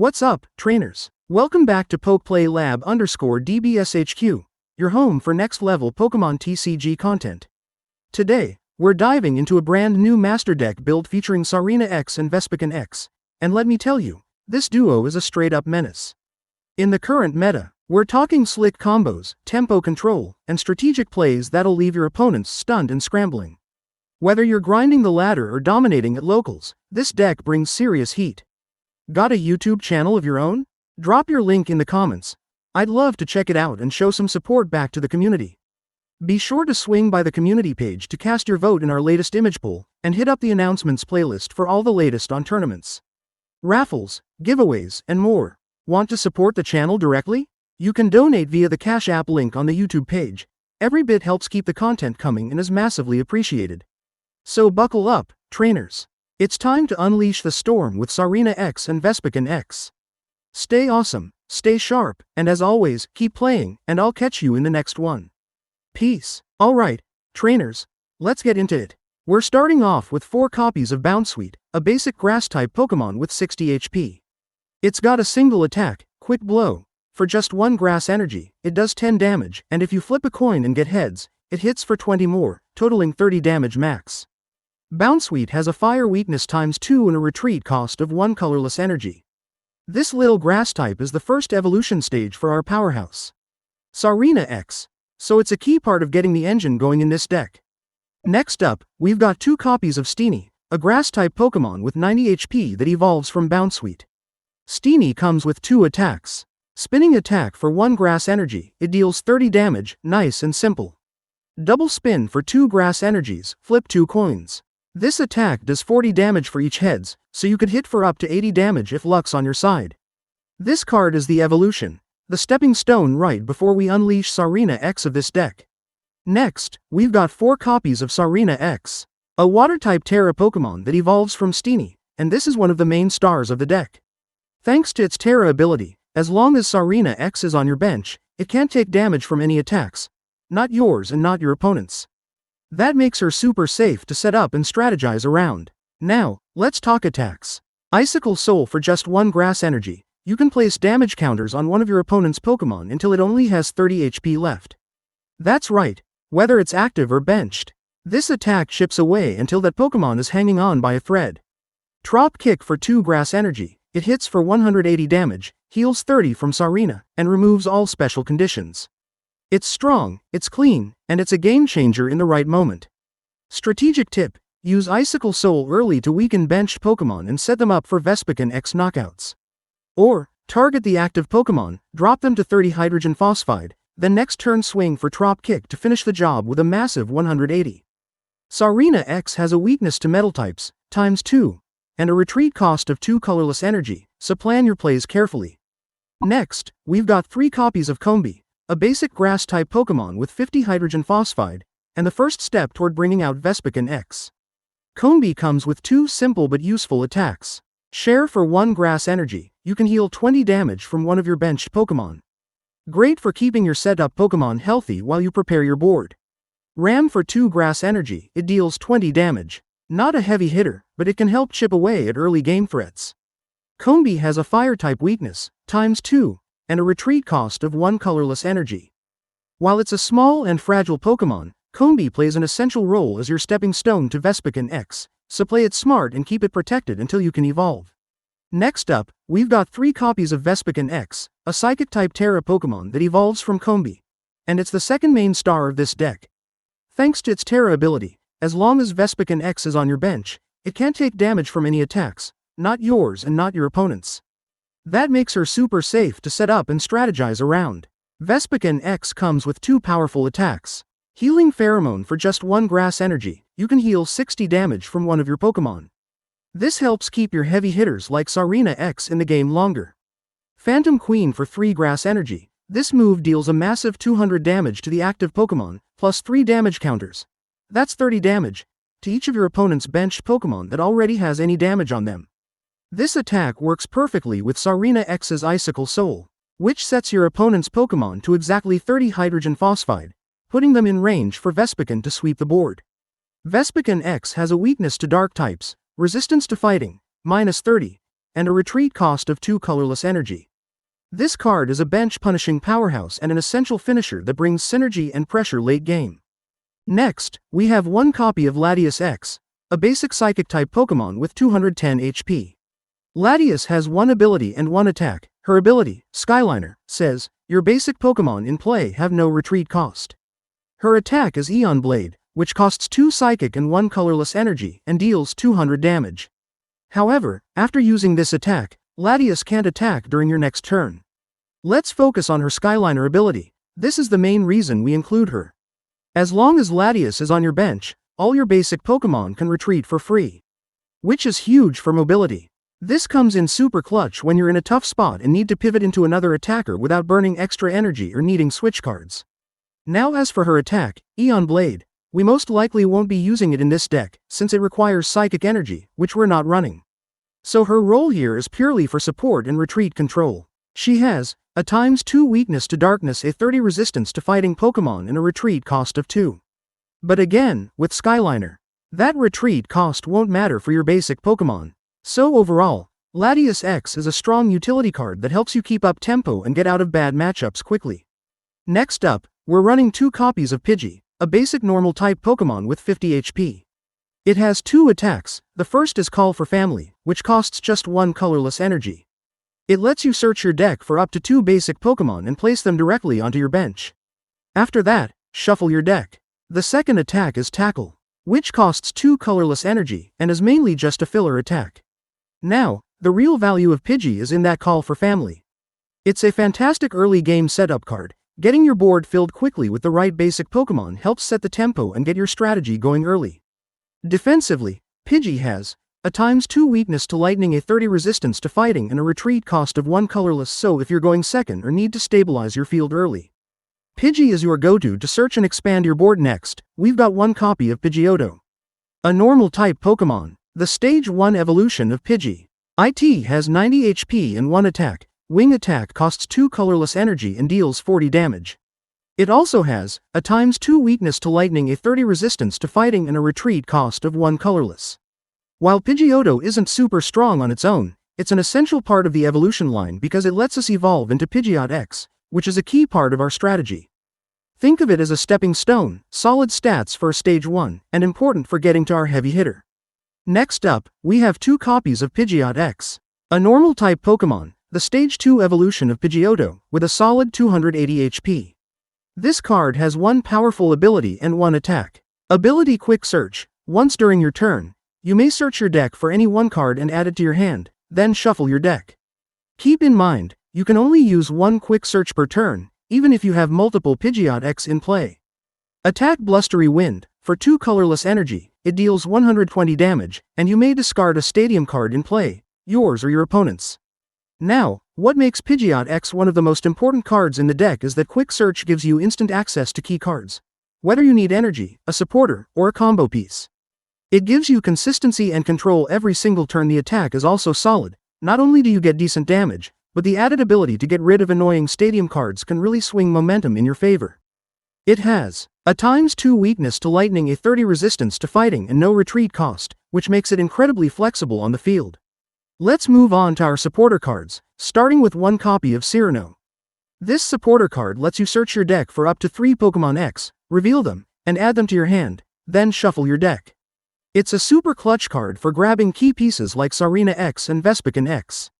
What's up, trainers? Welcome back to PokePlayLab_DBSHQ, your home for next-level Pokemon TCG content. Today, we're diving into a brand new master deck build featuring Serena X and Vespiquen X, and let me tell you, this duo is a straight-up menace. In the current meta, we're talking slick combos, tempo control, and strategic plays that'll leave your opponents stunned and scrambling. Whether you're grinding the ladder or dominating at locals, this deck brings serious heat. Got a YouTube channel of your own? Drop your link in the comments. I'd love to check it out and show some support back to the community. Be sure to swing by the community page to cast your vote in our latest image poll, and hit up the announcements playlist for all the latest on tournaments, raffles, giveaways, and more. Want to support the channel directly? You can donate via the Cash App link on the YouTube page. Every bit helps keep the content coming and is massively appreciated. So buckle up, trainers. It's time to unleash the storm with Serena X and Vespiquen X. Stay awesome, stay sharp, and as always, keep playing, and I'll catch you in the next one. Peace. Alright, trainers, let's get into it. We're starting off with 4 copies of Bounsweet, a basic grass-type Pokemon with 60 HP. It's got a single attack, Quick Blow. For just 1 grass energy, it does 10 damage, and if you flip a coin and get heads, it hits for 20 more, totaling 30 damage max. Bounsweet has a fire weakness ×2 and a retreat cost of 1 colorless energy. This little grass type is the first evolution stage for our powerhouse, Serena X, so it's a key part of getting the engine going in this deck. Next up, we've got 2 copies of Steenie, a grass-type Pokemon with 90 HP that evolves from Bounsweet. Steenie comes with 2 attacks. Spinning attack for 1 grass energy, it deals 30 damage, nice and simple. Double spin for 2 grass energies, flip 2 coins. This attack does 40 damage for each heads, so you could hit for up to 80 damage if luck's on your side. This card is the evolution, the stepping stone right before we unleash Serena X of this deck. Next, we've got 4 copies of Serena X, a water-type Terra Pokemon that evolves from Steenie, and this is one of the main stars of the deck. Thanks to its Terra ability, as long as Serena X is on your bench, it can't take damage from any attacks. Not yours and not your opponent's. That makes her super safe to set up and strategize around. Now, let's talk attacks. Icicle Soul for just 1 grass energy. You can place damage counters on one of your opponent's Pokemon until it only has 30 HP left. That's right, whether it's active or benched. This attack chips away until that Pokemon is hanging on by a thread. Trop Kick for 2 grass energy. It hits for 180 damage, heals 30 from Tsareena, and removes all special conditions. It's strong, it's clean, and it's a game changer in the right moment. Strategic tip: use Icicle Soul early to weaken benched Pokemon and set them up for Vespiquen X knockouts. Or, target the active Pokemon, drop them to 30 Hydrogen Phosphide, then next turn swing for Trop Kick to finish the job with a massive 180. Serena X has a weakness to metal types, ×2, and a retreat cost of 2 colorless energy, so plan your plays carefully. Next, we've got 3 copies of Combee, a basic grass-type Pokemon with 50 Hydrogen Phosphide, and the first step toward bringing out Vespiquen X. Combee comes with 2 simple but useful attacks. Share for 1 grass energy, you can heal 20 damage from one of your benched Pokemon. Great for keeping your set-up Pokemon healthy while you prepare your board. Ram for 2 grass energy, it deals 20 damage. Not a heavy hitter, but it can help chip away at early game threats. Combee has a fire-type weakness, ×2, and a retreat cost of 1 colorless energy. While it's a small and fragile Pokemon, Combee plays an essential role as your stepping stone to Vespiquen X, so play it smart and keep it protected until you can evolve. Next up, we've got 3 copies of Vespiquen X, a Psychic-type Terra Pokemon that evolves from Combee, and it's the second main star of this deck. Thanks to its Terra ability, as long as Vespiquen X is on your bench, it can't take damage from any attacks, not yours and not your opponent's. That makes her super safe to set up and strategize around. Vespiquen X comes with 2 powerful attacks. Healing Pheromone for just 1 grass energy, you can heal 60 damage from one of your Pokemon. This helps keep your heavy hitters like Serena X in the game longer. Phantom Queen for 3 grass energy, this move deals a massive 200 damage to the active Pokemon, plus 3 damage counters. That's 30 damage, to each of your opponent's benched Pokemon that already has any damage on them. This attack works perfectly with Serena X's Icicle Soul, which sets your opponent's Pokemon to exactly 30 Hydrogen Phosphide, putting them in range for Vespiquen to sweep the board. Vespiquen X has a weakness to dark types, resistance to fighting, -30, and a retreat cost of 2 colorless energy. This card is a bench-punishing powerhouse and an essential finisher that brings synergy and pressure late game. Next, we have one copy of Latias X, a basic Psychic-type Pokémon with 210 HP. Latias has one ability and one attack. Her ability, Skyliner, says, your basic Pokémon in play have no retreat cost. Her attack is Eon Blade, which costs 2 Psychic and 1 colorless energy and deals 200 damage. However, after using this attack, Latias can't attack during your next turn. Let's focus on her Skyliner ability. This is the main reason we include her. As long as Latias is on your bench, all your basic Pokémon can retreat for free. Which is huge for mobility. This comes in super clutch when you're in a tough spot and need to pivot into another attacker without burning extra energy or needing switch cards. Now as for her attack, Eon Blade, we most likely won't be using it in this deck, since it requires Psychic energy, which we're not running. So her role here is purely for support and retreat control. She has a ×2 weakness to darkness, a 30 resistance to fighting Pokémon, and a retreat cost of 2. But again, with Skyliner, that retreat cost won't matter for your basic Pokémon. So overall, Latias X is a strong utility card that helps you keep up tempo and get out of bad matchups quickly. Next up, we're running 2 copies of Pidgey, a basic normal type Pokémon with 50 HP. It has 2 attacks. The first is Call for Family, which costs just 1 colorless energy. It lets you search your deck for up to 2 basic Pokémon and place them directly onto your bench. After that, shuffle your deck. The second attack is Tackle, which costs 2 colorless energy and is mainly just a filler attack. Now, the real value of Pidgey is in that Call for Family. It's a fantastic early game setup card. Getting your board filled quickly with the right basic Pokémon helps set the tempo and get your strategy going early. Defensively, Pidgey has a ×2 weakness to lightning, a 30 resistance to fighting, and a retreat cost of 1 colorless, so if you're going second or need to stabilize your field early, Pidgey is your go-to to search and expand your board. Next, we've got one copy of Pidgeotto, a normal type Pokémon, the Stage 1 evolution of Pidgey. It has 90 HP and 1 attack. Wing attack costs 2 colorless energy and deals 40 damage. It also has a ×2 weakness to lightning, a 30 resistance to fighting, and a retreat cost of 1 colorless. While Pidgeotto isn't super strong on its own, it's an essential part of the evolution line because it lets us evolve into Pidgeot X, which is a key part of our strategy. Think of it as a stepping stone, solid stats for a Stage 1, and important for getting to our heavy hitter. Next up, we have 2 copies of Pidgeot X, a normal type Pokémon, the Stage 2 evolution of Pidgeotto, with a solid 280 HP. This card has 1 powerful ability and 1 attack. Ability Quick Search. Once during your turn, you may search your deck for any 1 card and add it to your hand, then shuffle your deck. Keep in mind, you can only use 1 quick search per turn, even if you have multiple Pidgeot X in play. Attack Blustery Wind. For 2 colorless energy, it deals 120 damage, and you may discard a stadium card in play, yours or your opponent's. Now, what makes Pidgeot X one of the most important cards in the deck is that Quick Search gives you instant access to key cards, whether you need energy, a supporter, or a combo piece. It gives you consistency and control every single turn. The attack is also solid. Not only do you get decent damage, but the added ability to get rid of annoying stadium cards can really swing momentum in your favor. It has a ×2 weakness to lightning, a 30 resistance to fighting, and no retreat cost, which makes it incredibly flexible on the field. Let's move on to our supporter cards, starting with 1 copy of Serena. This supporter card lets you search your deck for up to 3 Pokémon X, reveal them, and add them to your hand, then shuffle your deck. It's a super clutch card for grabbing key pieces like Serena X and Vespiquen X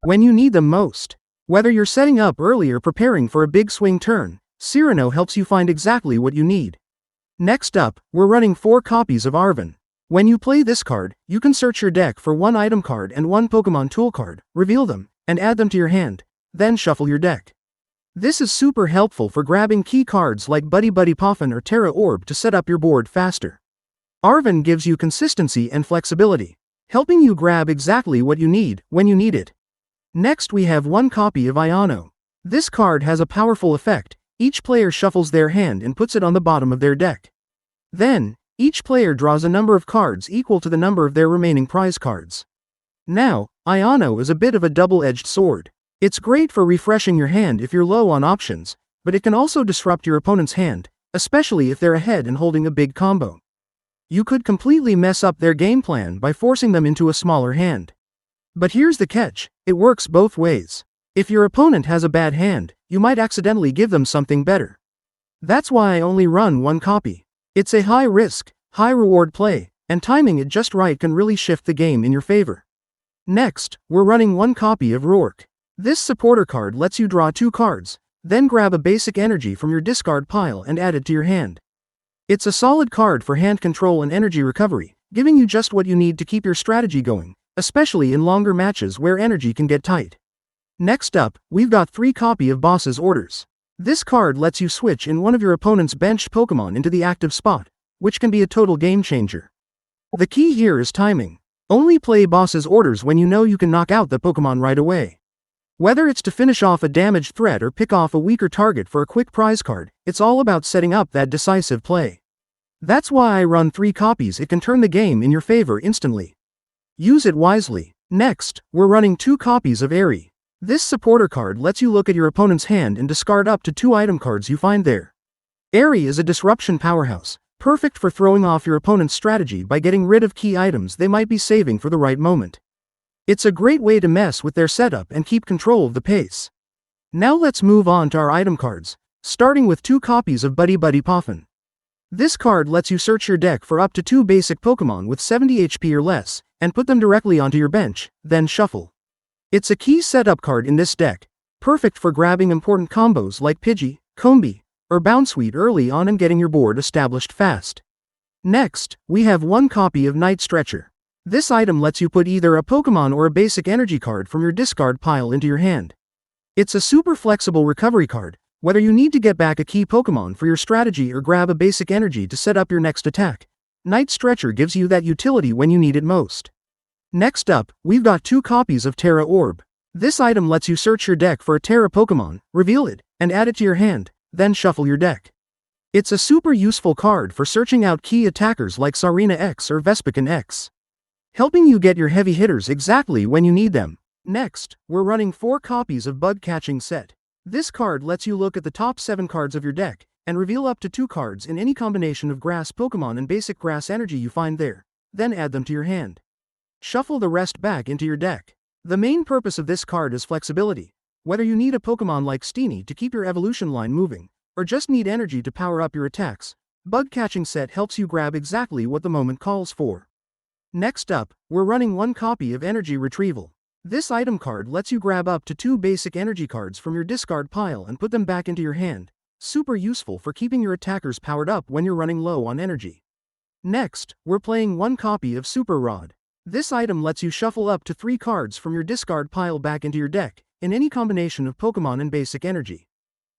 when you need them most. Whether you're setting up early or preparing for a big swing turn, Serena helps you find exactly what you need. Next up, we're running 4 copies of Arven. When you play this card, you can search your deck for 1 item card and 1 Pokémon tool card, reveal them, and add them to your hand, then shuffle your deck. This is super helpful for grabbing key cards like Buddy Buddy Poffin or Terra Orb to set up your board faster. Arven gives you consistency and flexibility, helping you grab exactly what you need when you need it. Next we have 1 copy of Iono. This card has a powerful effect. Each player shuffles their hand and puts it on the bottom of their deck. Then, each player draws a number of cards equal to the number of their remaining prize cards. Now, Iono is a bit of a double-edged sword. It's great for refreshing your hand if you're low on options, but it can also disrupt your opponent's hand, especially if they're ahead and holding a big combo. You could completely mess up their game plan by forcing them into a smaller hand. But here's the catch, it works both ways. If your opponent has a bad hand, you might accidentally give them something better. That's why I only run one copy. It's a high risk, high reward play, and timing it just right can really shift the game in your favor. Next, we're running one copy of Rourke. This supporter card lets you draw 2 cards, then grab a basic energy from your discard pile and add it to your hand. It's a solid card for hand control and energy recovery, giving you just what you need to keep your strategy going, especially in longer matches where energy can get tight. Next up, we've got 3 copy of Boss's Orders. This card lets you switch in one of your opponent's benched Pokémon into the active spot, which can be a total game changer. The key here is timing. Only play Boss's Orders when you know you can knock out the Pokémon right away. Whether it's to finish off a damaged threat or pick off a weaker target for a quick prize card, it's all about setting up that decisive play. That's why I run 3 copies, it can turn the game in your favor instantly. Use it wisely. Next, we're running 2 copies of Airy. This supporter card lets you look at your opponent's hand and discard up to 2 item cards you find there. Airy is a disruption powerhouse, perfect for throwing off your opponent's strategy by getting rid of key items they might be saving for the right moment. It's a great way to mess with their setup and keep control of the pace. Now let's move on to our item cards, starting with 2 copies of Buddy Buddy Poffin. This card lets you search your deck for up to 2 basic Pokémon with 70 HP or less, and put them directly onto your bench, then shuffle. It's a key setup card in this deck, perfect for grabbing important combos like Pidgey, Combee, or Bounsweet early on and getting your board established fast. Next, we have 1 copy of Night Stretcher. This item lets you put either a Pokémon or a basic energy card from your discard pile into your hand. It's a super flexible recovery card, whether you need to get back a key Pokémon for your strategy or grab a basic energy to set up your next attack. Night Stretcher gives you that utility when you need it most. Next up, we've got 2 copies of Terra Orb. This item lets you search your deck for a Terra Pokémon, reveal it, and add it to your hand, then shuffle your deck. It's a super useful card for searching out key attackers like Serena X or Vespiquen X, helping you get your heavy hitters exactly when you need them. Next, we're running 4 copies of Bug Catching Set. This card lets you look at the top 7 cards of your deck, and reveal up to 2 cards in any combination of grass Pokémon and basic grass energy you find there, then add them to your hand. Shuffle the rest back into your deck. The main purpose of this card is flexibility. Whether you need a Pokémon like Steenie to keep your evolution line moving, or just need energy to power up your attacks, Bug Catching Set helps you grab exactly what the moment calls for. Next up, we're running 1 copy of Energy Retrieval. This item card lets you grab up to 2 basic energy cards from your discard pile and put them back into your hand. Super useful for keeping your attackers powered up when you're running low on energy. Next, we're playing 1 copy of Super Rod. This item lets you shuffle up to 3 cards from your discard pile back into your deck, in any combination of Pokémon and basic energy.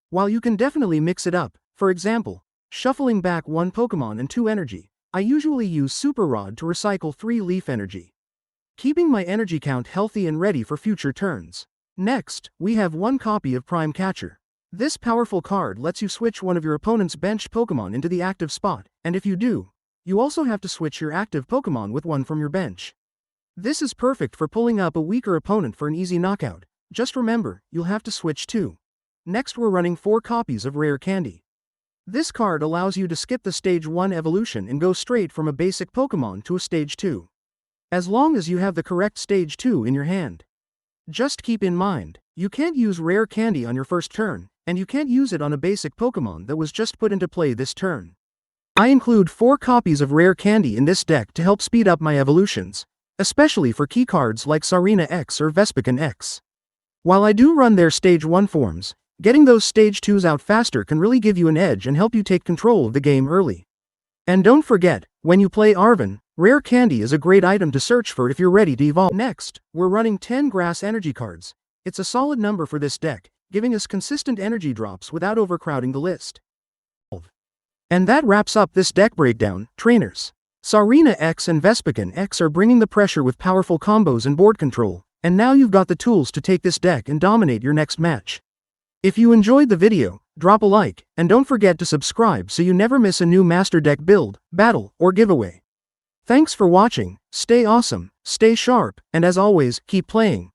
While you can definitely mix it up, for example, shuffling back 1 Pokémon and 2 energy, I usually use Super Rod to recycle 3 leaf energy, keeping my energy count healthy and ready for future turns. Next, we have 1 copy of Prime Catcher. This powerful card lets you switch one of your opponent's benched Pokémon into the active spot, and if you do, you also have to switch your active Pokémon with one from your bench. This is perfect for pulling up a weaker opponent for an easy knockout. Just remember, you'll have to switch too. Next we're running 4 copies of Rare Candy. This card allows you to skip the Stage 1 evolution and go straight from a basic Pokémon to a Stage 2. As long as you have the correct Stage 2 in your hand. Just keep in mind, you can't use Rare Candy on your first turn, and you can't use it on a basic Pokémon that was just put into play this turn. I include 4 copies of Rare Candy in this deck to help speed up my evolutions, especially for key cards like Serena X or Vespiquen X. While I do run their Stage 1 forms, getting those Stage 2s out faster can really give you an edge and help you take control of the game early. And don't forget, when you play Arven, Rare Candy is a great item to search for if you're ready to evolve. Next, we're running 10 Grass Energy cards. It's a solid number for this deck, giving us consistent energy drops without overcrowding the list. And that wraps up this deck breakdown, trainers. Serena X and Vespiquen X are bringing the pressure with powerful combos and board control, and now you've got the tools to take this deck and dominate your next match. If you enjoyed the video, drop a like, and don't forget to subscribe so you never miss a new Master Deck build, battle, or giveaway. Thanks for watching, stay awesome, stay sharp, and as always, keep playing.